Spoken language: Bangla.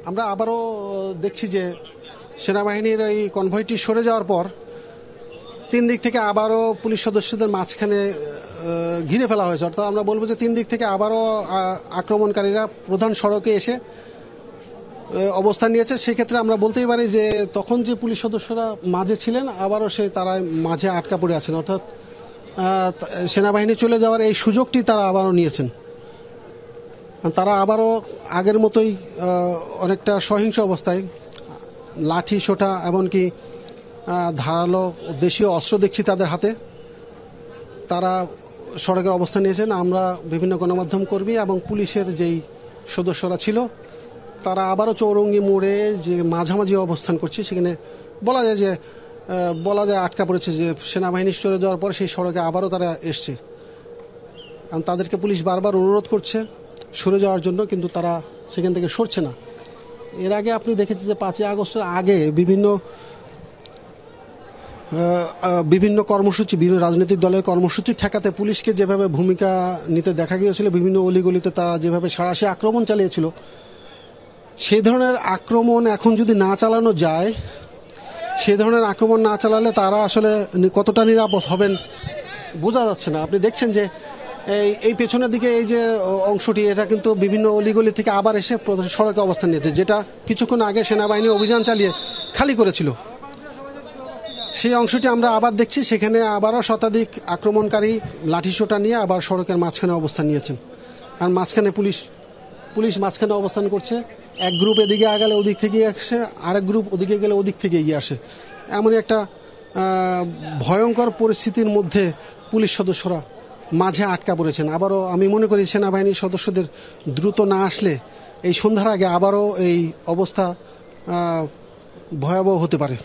আমরা আবারও দেখছি যে সেনাবাহিনীর এই কনভয়টি সরে যাওয়ার পর তিন দিক থেকে আবারও পুলিশ সদস্যদের মাঝখানে ঘিরে ফেলা হয়েছে। অর্থাৎ আমরা বলবো যে তিন দিক থেকে আবারও আক্রমণকারীরা প্রধান সড়কে এসে অবস্থান নিয়েছে। সেক্ষেত্রে আমরা বলতেই পারি যে তখন যে পুলিশ সদস্যরা মাঝে ছিলেন আবারও তারা মাঝে আটকা পড়ে আছেন। অর্থাৎ সেনাবাহিনী চলে যাওয়ার এই সুযোগটি তারা আবারও নিয়েছেন। তারা আবারও আগের মতোই অনেকটা সহিংস অবস্থায় লাঠি সোঁটা এমনকি ধারালো দেশীয় অস্ত্র দেখছি তাদের হাতে, তারা সড়কের অবস্থান নিয়েছেন। আমরা বিভিন্ন গণমাধ্যম কর্মী এবং পুলিশের যেই সদস্যরা ছিল তারা আবারও চৌরঙ্গি মোড়ে যে মাঝামাঝি অবস্থান করছে, সেখানে বলা যায় আটকা পড়েছে। যে সেনাবাহিনী চলে যাওয়ার পর সেই সড়কে আবারও তারা এসছে এবং তাদেরকে পুলিশ বারবার অনুরোধ করছে সরে যাওয়ার জন্য, কিন্তু তারা সেখান থেকে সরছে না। এর আগে আপনি দেখেছেন যে 5ই আগস্টের আগে বিভিন্ন কর্মসূচি, বিভিন্ন রাজনৈতিক দলের কর্মসূচি ঠেকাতে পুলিশকে যেভাবে ভূমিকা নিতে দেখা গিয়েছিল, বিভিন্ন অলিগলিতে তারা যেভাবে সাঁড়াশি আক্রমণ চালিয়েছিল, সেই ধরনের আক্রমণ এখন যদি না চালানো যায়, সেই ধরনের আক্রমণ না চালালে তারা আসলে কতটা নিরাপদ হবেন বোঝা যাচ্ছে না। আপনি দেখছেন যে এই পেছনের দিকে এই যে অংশটি, এটা কিন্তু বিভিন্ন অলিগলি থেকে আবার এসে সড়কে অবস্থান নিয়েছে, যেটা কিছুক্ষণ আগে সেনাবাহিনী অভিযান চালিয়ে খালি করেছিল। সেই অংশটি আমরা আবার দেখছি, সেখানে আবারও শতাধিক আক্রমণকারী লাঠিসোঁটা নিয়ে আবার সড়কের মাঝখানে অবস্থান নিয়েছেন। আর মাঝখানে পুলিশ মাঝখানে অবস্থান করছে। এক গ্রুপ এদিকে আগালে ওদিক থেকে আসে, আরেক গ্রুপ ওদিকে গেলে ওদিক থেকে এগিয়ে আসে। এমনই একটা ভয়ঙ্কর পরিস্থিতির মধ্যে পুলিশ সদস্যরা মাঝে আটকা পড়েছেন। আবারও আমি মনে করি সেনাবাহিনীর সদস্যদের দ্রুত না আসলে এই সন্ধ্যার আগে আবারও এই অবস্থা ভয়াবহ হতে পারে।